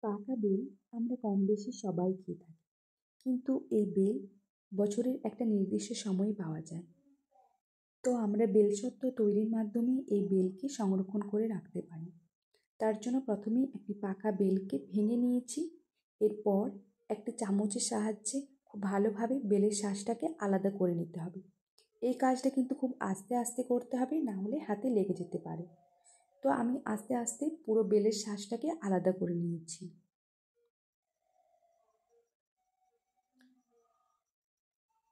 পাকা বেল আমরা কম বেশি সবাই খেয়ে থাকি, কিন্তু এই বেল বছরের একটা নির্দিষ্ট সময়ে পাওয়া যায়। তো আমরা বেলসত্ব তৈরির মাধ্যমে এই বেলকে সংরক্ষণ করে রাখতে পারি। তার জন্য প্রথমেই একটি পাকা বেলকে ভেঙে নিয়েছি। এরপর একটা চামচের সাহায্যে খুব ভালোভাবে বেলের শাঁসটাকে আলাদা করে নিতে হবে। এই কাজটা কিন্তু খুব আস্তে আস্তে করতে হবে, না হলে হাতে লেগে যেতে পারে। তো আমি আস্তে আস্তে পুরো বেলের শাঁসটাকে আলাদা করে নিয়েছি।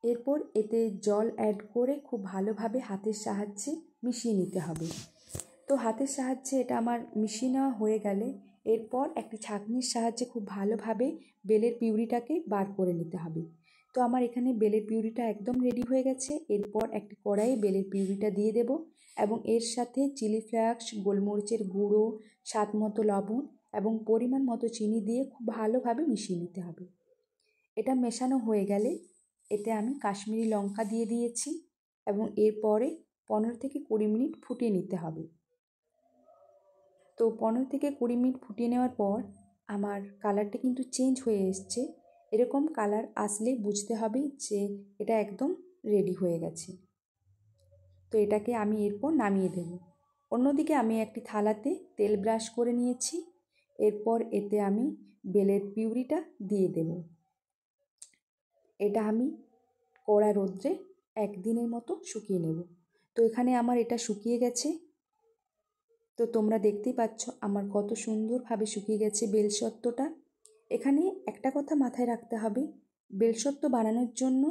এরপর এতে জল অ্যাড করে খুব ভালোভাবে হাতের সাহায্যে মিশিয়ে নিতে হবে। তো হাতের সাহায্যে এটা আমার মিশিয়ে নেওয়া হয়ে গেলে এরপর একটি ছাঁকনির সাহায্যে খুব ভালোভাবে বেলের পিউরিটাকে বার করে নিতে হবে। তো আমার এখানে বেলের পিউরিটা একদম রেডি হয়ে গেছে। এরপর একটি কড়াইয়ে বেলের পিউরিটা দিয়ে দেব এবং এর সাথে চিলি ফ্লেক্স, গোলমরিচের গুঁড়ো, স্বাদ মতো লবণ এবং পরিমাণ মতো চিনি দিয়ে খুব ভালোভাবে মিশিয়ে নিতে হবে। এটা মেশানো হয়ে গেলে এতে আমি কাশ্মীরি লঙ্কা দিয়ে দিয়েছি এবং এরপরে 15 থেকে 20 মিনিট ফুটিয়ে নিতে হবে। তো 15 থেকে 20 মিনিট ফুটিয়ে নেওয়ার পর আমার কালারটা কিন্তু চেঞ্জ হয়ে এসছে। এরকম কালার আসলে বুঝতে হবে যে এটা একদম রেডি হয়ে গেছে। তো এটাকে আমি এরপর নামিয়ে দেব। অন্যদিকে আমি একটি থালাতে তেল ব্রাশ করে নিয়েছি। এরপর এতে আমি বেলের পিউরিটা দিয়ে দেব। এটা আমি কড়া রোদ্রে একদিনের মতো শুকিয়ে নেব। তো এখানে আমার এটা শুকিয়ে গেছে। তো তোমরা দেখতেই পাচ্ছ আমার কত সুন্দরভাবে শুকিয়ে গেছে বেলসত্ত্বটা। এখানে একটা কথা মাথায় রাখতে হবে, বেলসত্ত্ব বানানোর জন্য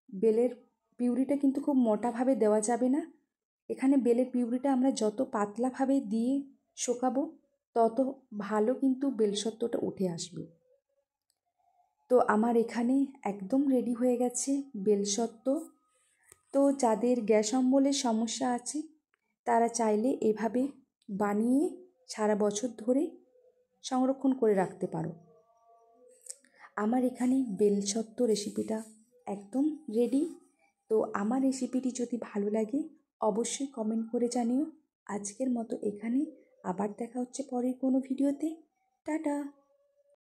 বেলের পিউরিটা কিন্তু খুব মোটাভাবে দেওয়া যাবে না। এখানে বেলের পিউরিটা আমরা যত পাতলাভাবে দিয়ে শুকাবো তত ভালো কিন্তু বেলসত্ত্বটা উঠে আসবে। তো আমার এখানে একদম রেডি হয়ে গেছে বেলসত্ত্ব। তো যাদের গ্যাস অম্বলের সমস্যা আছে তারা চাইলে এভাবে বানিয়ে সারা বছর ধরে সংরক্ষণ করে রাখতে পারো। আমার এখানে বেলসত্ত্ব রেসিপিটা একদম রেডি। তো আমার রেসিপিটি যদি ভালো লাগে অবশ্যই কমেন্ট করে জানিও। আজকের মতো এখানে, আবার দেখা হচ্ছে পরের কোনো ভিডিওতে। টাটা।